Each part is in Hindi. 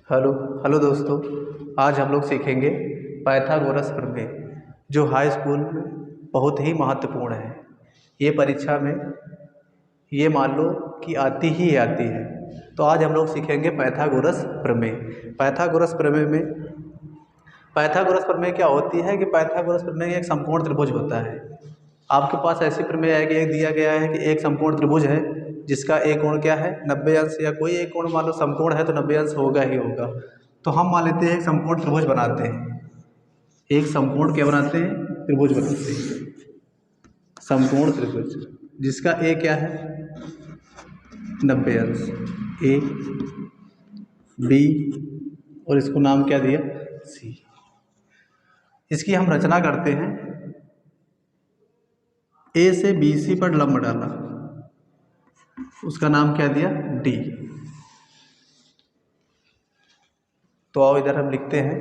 हेलो हेलो दोस्तों। आज हम लोग सीखेंगे पाइथागोरस प्रमेय, जो हाई स्कूल में बहुत ही महत्वपूर्ण है। ये परीक्षा में ये मान लो कि आती ही आती है। तो आज हम लोग सीखेंगे पाइथागोरस प्रमेय। पाइथागोरस प्रमेय क्या होती है कि पाइथागोरस प्रमेय एक समकोण त्रिभुज होता है। आपके पास ऐसी प्रमेय है कि एक दिया गया है कि एक समकोण त्रिभुज है जिसका एक कोण क्या है 90 अंश, या कोई एक कोण मान लो समकोण है तो 90 अंश होगा ही होगा। तो हम मान लेते हैं एक समकोण त्रिभुज बनाते हैं। एक समकोण क्या बनाते हैं? त्रिभुज बनाते हैं, समकोण त्रिभुज जिसका ए क्या है 90 अंश, ए बी और इसको नाम क्या दिया सी। इसकी हम रचना करते हैं। ए से बी सी पर लंब डाला, उसका नाम क्या दिया डी। तो आओ इधर हम लिखते हैं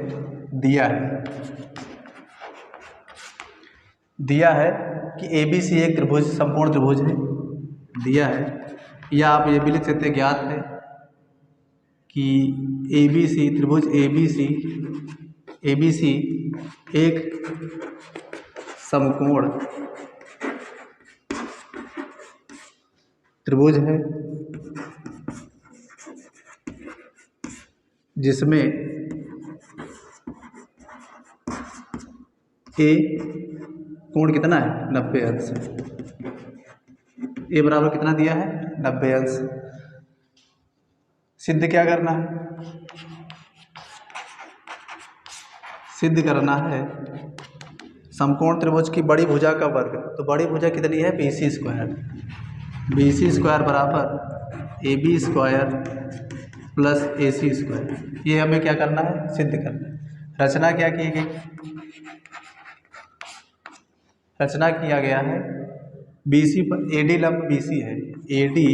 दिया है कि ए बी सी एक त्रिभुज समकोण त्रिभुज है, दिया है। या आप ये भी लिख सकते हैं ज्ञात है कि ए बी सी त्रिभुज ए बी सी एक समकोण त्रिभुज है जिसमें ए कोण कितना है 90 अंश है। ए बराबर कितना दिया है 90 अंश। सिद्ध क्या करना है? सिद्ध करना है समकोण त्रिभुज की बड़ी भुजा का वर्ग। तो बड़ी भुजा कितनी है B C square. B C square बराबर A B square plus A C square. ये हमें क्या करना है? सिद्ध करना है। रचना क्या की गई? रचना किया गया है बी सी पर ए डी लंब बी सी है, ए डी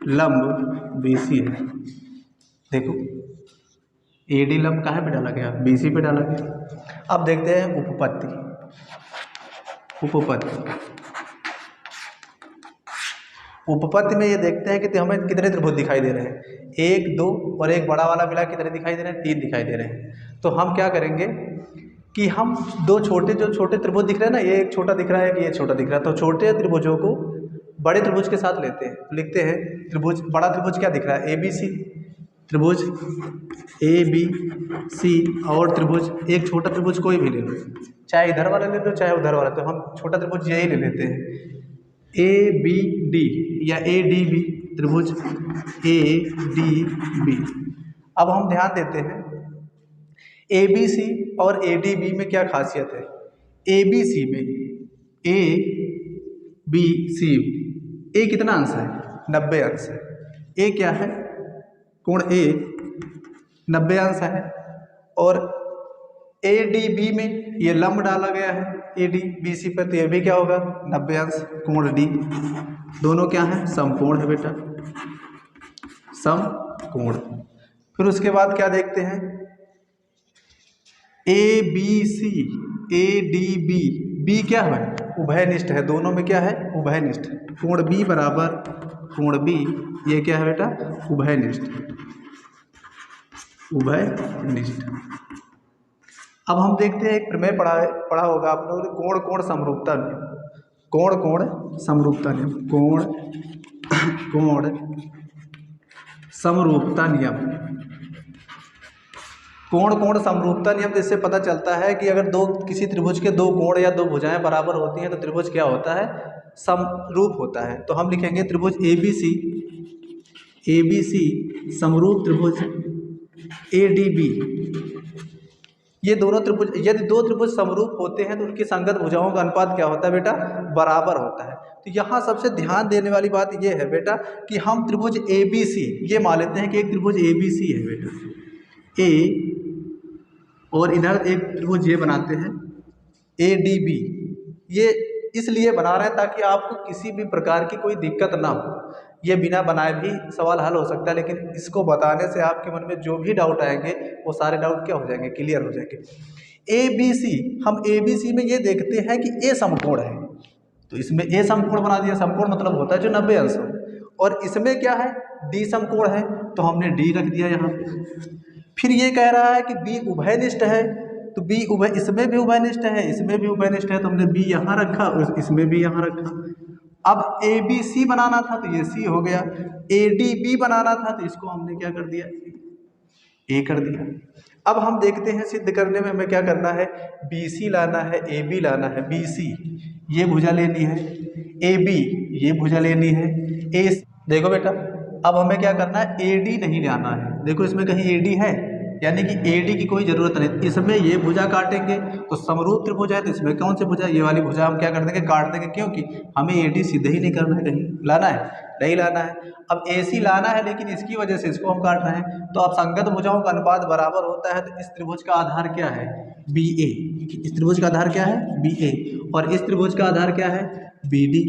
लंब बी सी है। देखो ए डी लंब कहाँ पे डाला गया? बी सी पे डाला गया। अब देखते हैं उपपत्ति में ये देखते हैं कि हमें कितने त्रिभुज दिखाई दे रहे हैं। एक, दो और एक बड़ा वाला मिला कितने दिखाई दे रहे हैं? 3 दिखाई दे रहे हैं। तो हम क्या करेंगे कि हम जो छोटे त्रिभुज दिख रहे हैं ना, ये एक छोटा दिख रहा है कि ये छोटा दिख रहा है, तो छोटे त्रिभुजों को बड़े त्रिभुज के साथ लेते हैं। लिखते हैं त्रिभुज, बड़ा त्रिभुज क्या दिख रहा है? ए बी सी, त्रिभुज ए बी सी। और त्रिभुज एक छोटा त्रिभुज कोई भी ले लो, चाहे इधर वाला ले लो चाहे उधर वाला, तो हम छोटा त्रिभुज यही ले लेते हैं ए बी डी या ए डी बी, त्रिभुज ए डी बी। अब हम ध्यान देते हैं ए बी सी और ए डी बी में क्या खासियत है। ए बी सी में ए बी सी ए कितना अंश है 90 अंश है। ए क्या है? कोण ए 90 अंश है। और ए डी बी में ये लंब डाला गया है ए डी बी सी पर, तो ये भी क्या होगा 90 अंश। कोण डी दोनों क्या है? समकोण है बेटा, समकोण। फिर उसके बाद क्या देखते हैं? A B C A D B, B क्या है? उभयनिष्ठ है। दोनों में क्या है? उभयनिष्ठ। कोण बी बराबर कोण बी, ये क्या है बेटा? उभयनिष्ठ। अब हम देखते हैं एक प्रमेय पढ़ा होगा आप लोगों ने, कोण समरूपता नियम। कोण समरूपता नियम, कोण समरूपता नियम। कोण समरूपता नियम तो इससे पता चलता है कि अगर किसी त्रिभुज के दो कोण या दो भुजाएं बराबर होती हैं तो त्रिभुज क्या होता है? समरूप होता है। तो हम लिखेंगे त्रिभुज ए बी सी समरूप त्रिभुज ए डी बी। ये दोनों त्रिभुज, यदि दो त्रिभुज समरूप होते हैं तो उनकी संगत भुजाओं का अनुपात क्या होता है बेटा? बराबर होता है। तो यहाँ सबसे ध्यान देने वाली बात ये है बेटा कि हम त्रिभुज ए बी सी ये मान लेते हैं कि एक त्रिभुज ए बी सी है बेटा, ए, और इधर एक त्रिभुज ये बनाते हैं ए डी बी। ये इसलिए बना रहे हैं ताकि आपको किसी भी प्रकार की कोई दिक्कत ना हो। ये बिना बनाए भी सवाल हल हो सकता है, लेकिन इसको बताने से आपके मन में जो भी डाउट आएंगे वो सारे डाउट क्या हो जाएंगे? क्लियर हो जाएंगे। ए बी सी, हम ए बी सी में ये देखते हैं कि ए समकोण है, तो इसमें ए समकोण बना दिया। समकोण मतलब होता है जो 90 अंश हो। और इसमें क्या है? डी समकोण है, तो हमने डी रख दिया यहाँ पे। फिर ये कह रहा है कि बी उभयनिष्ठ है, तो बी इसमें भी उभयनिष्ठ है, इसमें भी उभयनिष्ठ है, तो हमने बी यहाँ रखा और इसमें भी यहाँ रखा। अब ए बी सी बनाना था तो ये सी हो गया, ए डी बी बनाना था तो इसको हमने क्या कर दिया, ए कर दिया। अब हम देखते हैं सिद्ध करने में हमें क्या करना है, बी सी लाना है, ए बी लाना है, बी सी ये भुजा लेनी है, ए बी ये भुजा लेनी है, ए देखो बेटा अब हमें क्या करना है, ए डी नहीं लाना है। देखो इसमें कहीं ए डी है, यानी कि ए डी की कोई ज़रूरत नहीं, इसमें ये भुजा काटेंगे तो समरूप त्रिभुज है, तो इसमें कौन सी भुजा, ये वाली भुजा हम क्या कर देंगे, काट देंगे, क्योंकि हमें ए डी सीधे ही नहीं करना है, कहीं लाना है नहीं लाना है। अब ए सी लाना है लेकिन इसकी वजह से इसको हम काट रहे हैं, तो अब संगत भुजाओं का अनुपात बराबर होता है, तो इस त्रिभुज का आधार क्या है, बी ए। इस त्रिभुज का आधार क्या है, बी ए, और इस त्रिभुज का आधार क्या है, बी डी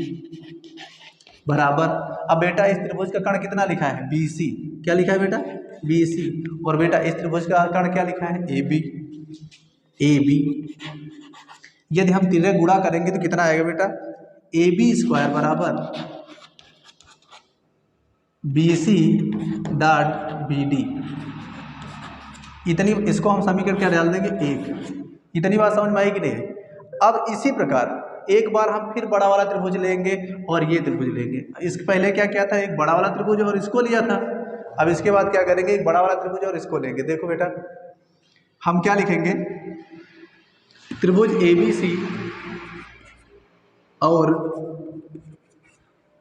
बराबर। अब बेटा इस त्रिभुज का कर्ण कितना लिखा है, बी सी, क्या लिखा है बेटा, बी सी, और बेटा इस त्रिभुज का कर्ण क्या लिखा है, ए बी, ए बी। यदि हम तिर्यक गुणा करेंगे तो कितना आएगा बेटा, ए बी स्क्वायर बराबर B C dot B D. इतनी, इसको हम समीकरण क्या डाल देंगे, एक। इतनी बात समझ में आई कि नहीं। अब इसी प्रकार एक बार हम फिर बड़ा वाला त्रिभुज लेंगे और ये त्रिभुज लेंगे। इसके पहले क्या किया था, एक बड़ा वाला त्रिभुज और इसको लिया था। अब इसके बाद क्या करेंगे, एक बड़ा वाला त्रिभुज और इसको लेंगे। देखो बेटा हम क्या लिखेंगे, त्रिभुज ए बी सी और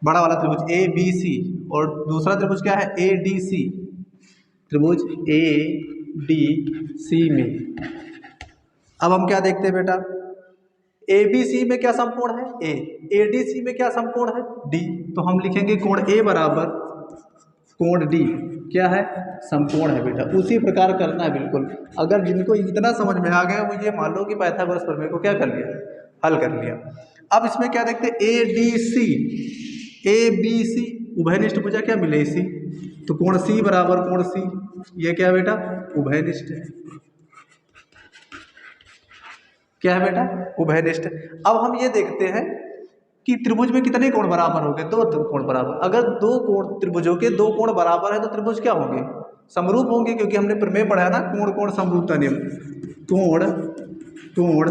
बड़ा वाला त्रिभुज ए बी सी, और दूसरा त्रिभुज क्या है, ए डी सी। त्रिभुज ए डी सी में अब हम क्या देखते हैं बेटा, ए बी सी में क्या समकोण है, ए डी सी में क्या समकोण है, डी। तो हम लिखेंगे कोण ए बराबर कोण डी क्या है, समकोण है बेटा। उसी प्रकार करना है बिल्कुल। अगर जिनको इतना समझ में आ गया वो ये मान लो कि पाइथागोरस प्रमेय को क्या कर लिया, हल कर लिया। अब इसमें क्या देखते हैं, A D C, A B सी उभयनिष्ठ भुजा क्या मिले इसी, तो कोण सी बराबर कोण सी, ये क्या है बेटा, उभयनिष्ठ है। क्या है बेटा, उभयनिष्ठ। अब हम ये देखते हैं कि त्रिभुज में कितने कोण बराबर हो गए, दो कोण बराबर। अगर दो कोण, त्रिभुजों के दो कोण बराबर है तो त्रिभुज क्या होंगे, समरूप होंगे, क्योंकि हमने प्रमेय पढ़ा है ना, कोण कोण समरूपता नियम। कोण कोण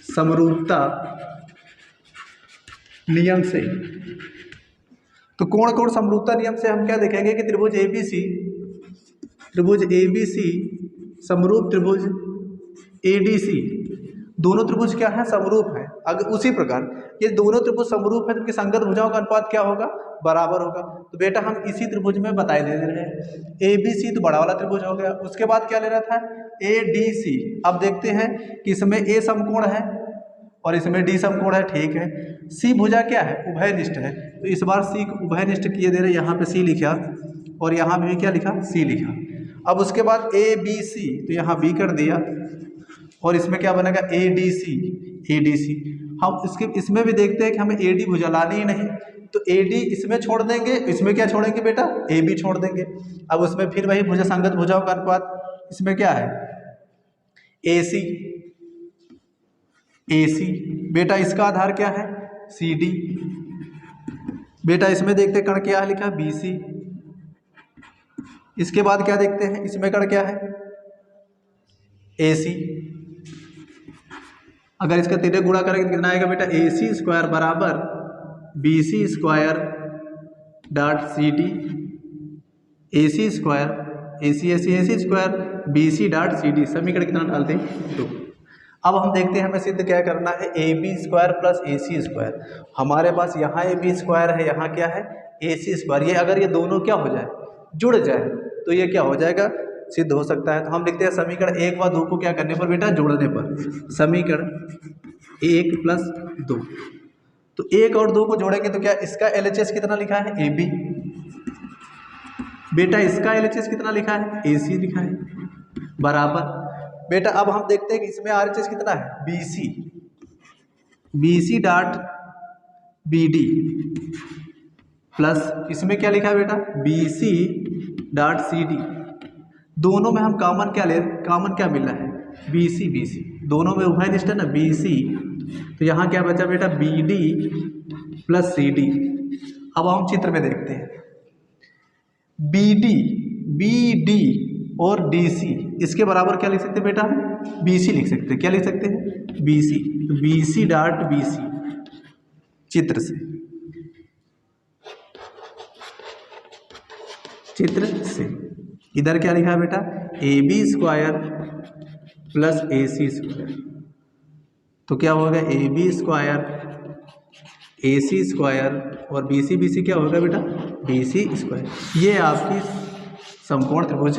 समरूपता नियम से, तो कोण कोण समरूपता नियम से हम क्या देखेंगे कि त्रिभुज ए बी सी, त्रिभुज ए बी सी समरूप त्रिभुज ए डी सी, दोनों त्रिभुज क्या है, समरूप है। अगर उसी प्रकार ये दोनों त्रिभुज समरूप है तो इनकी संगत भुजाओं का अनुपात क्या होगा, बराबर होगा। तो बेटा हम इसी त्रिभुज में बताए दे रहे हैं, ए बी सी तो बड़ा वाला त्रिभुज हो गया। उसके बाद क्या लेना था, ए डी सी। अब देखते हैं कि इसमें ए समकोण है और इसमें डी समकोण है, ठीक है। सी भुजा क्या है, उभयनिष्ठ है, तो इस बार सी को उभयनिष्ठ किए दे रहे, यहाँ पे सी लिखा और यहाँ भी क्या लिखा, सी लिखा। अब उसके बाद ए बी सी, तो यहाँ बी कर दिया, और इसमें क्या बनेगा, A D C, A D C. हम इसमें भी देखते हैं कि हमें ए डी भुजा लानी ही नहीं, तो ए डी इसमें छोड़ देंगे, इसमें क्या छोड़ेंगे बेटा, ए बी छोड़ देंगे। अब उसमें फिर वही भुजा संगत भुजाओं का अनुपात, इसमें क्या है, ए सी, ए सी। बेटा इसका आधार क्या है, सी डी। बेटा इसमें देखते कण क्या है, लिखा बी सी। इसके बाद क्या देखते हैं, इसमें कण क्या है, ए सी। अगर इसका तिर्यक गुणा करेंगे तो कितना आएगा बेटा, ए सी स्क्वायर बराबर B C square dot C D, A C square, A C square B C dot C D. समीकरण कितना डालते हैं, 2। अब हम देखते हैं हमें सिद्ध क्या करना है, A B square plus A C square. हमारे पास यहाँ ए बी स्क्वायर है, यहाँ क्या है, ए सी स्क्वायर। ये अगर ये दोनों क्या हो जाए, जुड़ जाए, तो ये क्या हो जाएगा, सिद्ध हो सकता है। तो हम लिखते हैं समीकरण 1 व 2 को क्या करने पर बेटा, जोड़ने पर। समीकरण 1 प्लस 2, तो 1 और 2 को जोड़ेंगे तो क्या, इसका LHS कितना लिखा है, ए बी। बेटा इसका LHS कितना लिखा है, ए सी लिखा है, बराबर। बेटा अब हम देखते हैं कि इसमें RHS कितना है, B C, B C dot B D, plus इसमें क्या लिखा है बेटा, B C dot C D. दोनों में हम कॉमन क्या ले, कॉमन क्या मिला है, बी सी, बी सी। दोनों में उभयनिष्ठ है ना, बी सी, तो यहाँ क्या बचा बेटा, B D plus C D. अब हम चित्र में देखते हैं, बी डी और डी सी, इसके बराबर क्या लिख सकते हैं बेटा हम, बी सी लिख सकते हैं। क्या लिख सकते हैं, बी सी। तो B C dot B C चित्र से, चित्र से इधर क्या लिखा है बेटा, A B square plus A C square. तो क्या होगा, A B square A C square और बी सी क्या होगा बेटा, बी सी स्क्वायर। ये आपकी समकोण त्रिभुज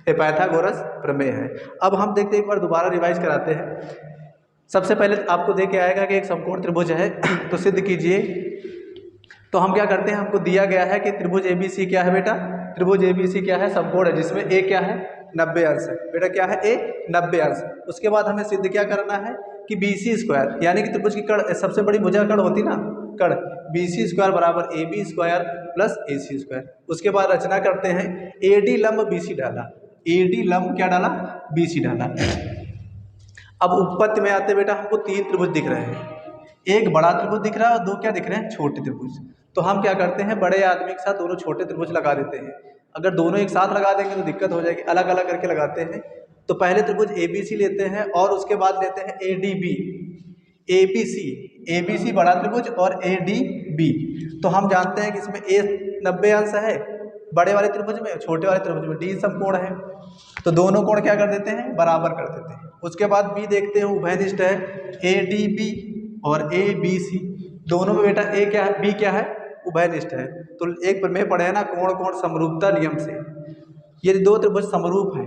पाइथागोरस प्रमेय है। अब हम देखते हैं, एक बार दोबारा रिवाइज कराते हैं। सबसे पहले आपको देख के आएगा कि एक समकोण त्रिभुज है तो सिद्ध कीजिए। तो हम क्या करते हैं, हमको दिया गया है कि त्रिभुज एबीसी क्या है बेटा, त्रिभुज एबीसी क्या है, समकोण है जिसमें ए क्या है, 90 अंश है। बेटा क्या है, ए 90 अंश। उसके बाद हमें सिद्ध क्या करना है कि बी सी स्क्वायर, यानी कि त्रिभुज की कड़, सबसे बड़ी भुजा कड़ होती ना, कड़ बी सी स्क्वायर बराबर A B square plus A C square. उसके बाद रचना करते हैं, ए डी लंब बी सी डाला, ए डी लंब क्या डाला, बी सी डाला। अब उत्पत्ति में आते बेटा, हमको 3 त्रिभुज दिख रहे हैं, एक बड़ा त्रिभुज दिख रहा है और 2 क्या दिख रहे हैं, छोटे त्रिभुज। तो हम क्या करते हैं, बड़े आदमी के साथ दोनों छोटे त्रिभुज लगा देते हैं। अगर दोनों एक साथ लगा देंगे तो दिक्कत हो जाएगी, अलग अलग करके लगाते हैं। तो पहले त्रिभुज ए बी सी लेते हैं और उसके बाद लेते हैं A D B, A B C बड़ा त्रिभुज और ए डी बी। तो हम जानते हैं कि इसमें ए 90 अंश है बड़े वाले त्रिभुज में, छोटे वाले त्रिभुज में डी समकोण है। तो दोनों कोण क्या कर देते हैं, बराबर कर देते हैं। उसके बाद बी देखते हैं, उभयनिष्ठ है, ए डी बी और ए बी सी दोनों में बेटा ए क्या है, बी क्या है, उभयनिष्ठ है। तो एक प्रमेय पढ़े हैं ना, कोण कोण समरूपता नियम से। ये 2 त्रिभुज समरूप हैं,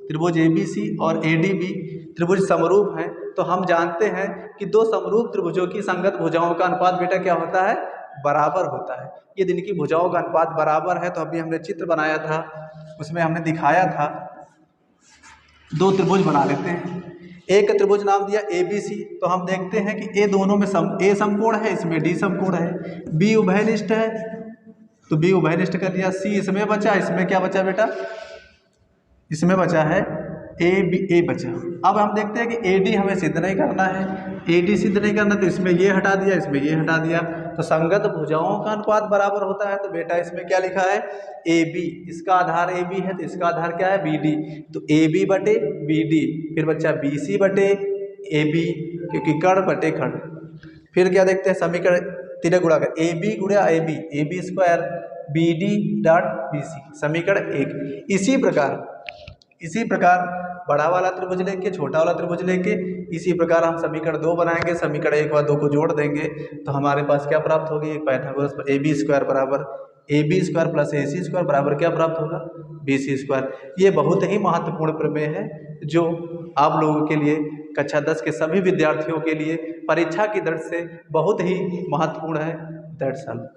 त्रिभुज ए बी सी और ए डी बी त्रिभुज समरूप हैं। तो हम जानते हैं कि 2 समरूप त्रिभुजों की संगत भुजाओं का अनुपात बेटा क्या होता है, बराबर होता है। यदि इनकी भुजाओं का अनुपात बराबर है तो अभी हमने चित्र बनाया था, उसमें हमने दिखाया था 2 त्रिभुज बना लेते हैं। एक त्रिभुज नाम दिया ए बी सी, तो हम देखते हैं कि ए दोनों में ए समकोण है, इसमें डी समकोण है। बी उभयनिष्ठ है तो बी उभयनिष्ठ कर दिया। सी इसमें बचा, इसमें क्या बचा बेटा, इसमें बचा है ए बचा। अब हम देखते हैं कि ए डी हमें सिद्ध नहीं करना है, ए डी सिद्ध नहीं करना, तो इसमें ये हटा दिया, इसमें ये हटा दिया। तो संगत भुजाओं का अनुपात बराबर होता है। तो बेटा इसमें क्या लिखा है, ए बी, इसका आधार ए बी है तो इसका आधार क्या है, बी डी। तो ए बी बटे बी डी, फिर बच्चा बी सी बटे ए बी, क्योंकि कण बटे खंड। फिर क्या देखते हैं, समीकरण तिरक गुणा कर, ए बी गुणा A B square B D dot B C, समीकरण 1। इसी प्रकार बड़ा वाला त्रिभुज लेके छोटा वाला त्रिभुज लेके, इसी प्रकार हम समीकरण 2 बनाएंगे। समीकरण 1 और 2 को जोड़ देंगे तो हमारे पास क्या प्राप्त होगी, एक पाइथागोरस पर ए बी स्क्वायर बराबर A B square plus A C square बराबर क्या प्राप्त होगा, बी सी स्क्वायर। ये बहुत ही महत्वपूर्ण प्रमेय है जो आप लोगों के लिए, कक्षा 10 के सभी विद्यार्थियों के लिए परीक्षा की दृष्टि से बहुत ही महत्वपूर्ण है। That's all.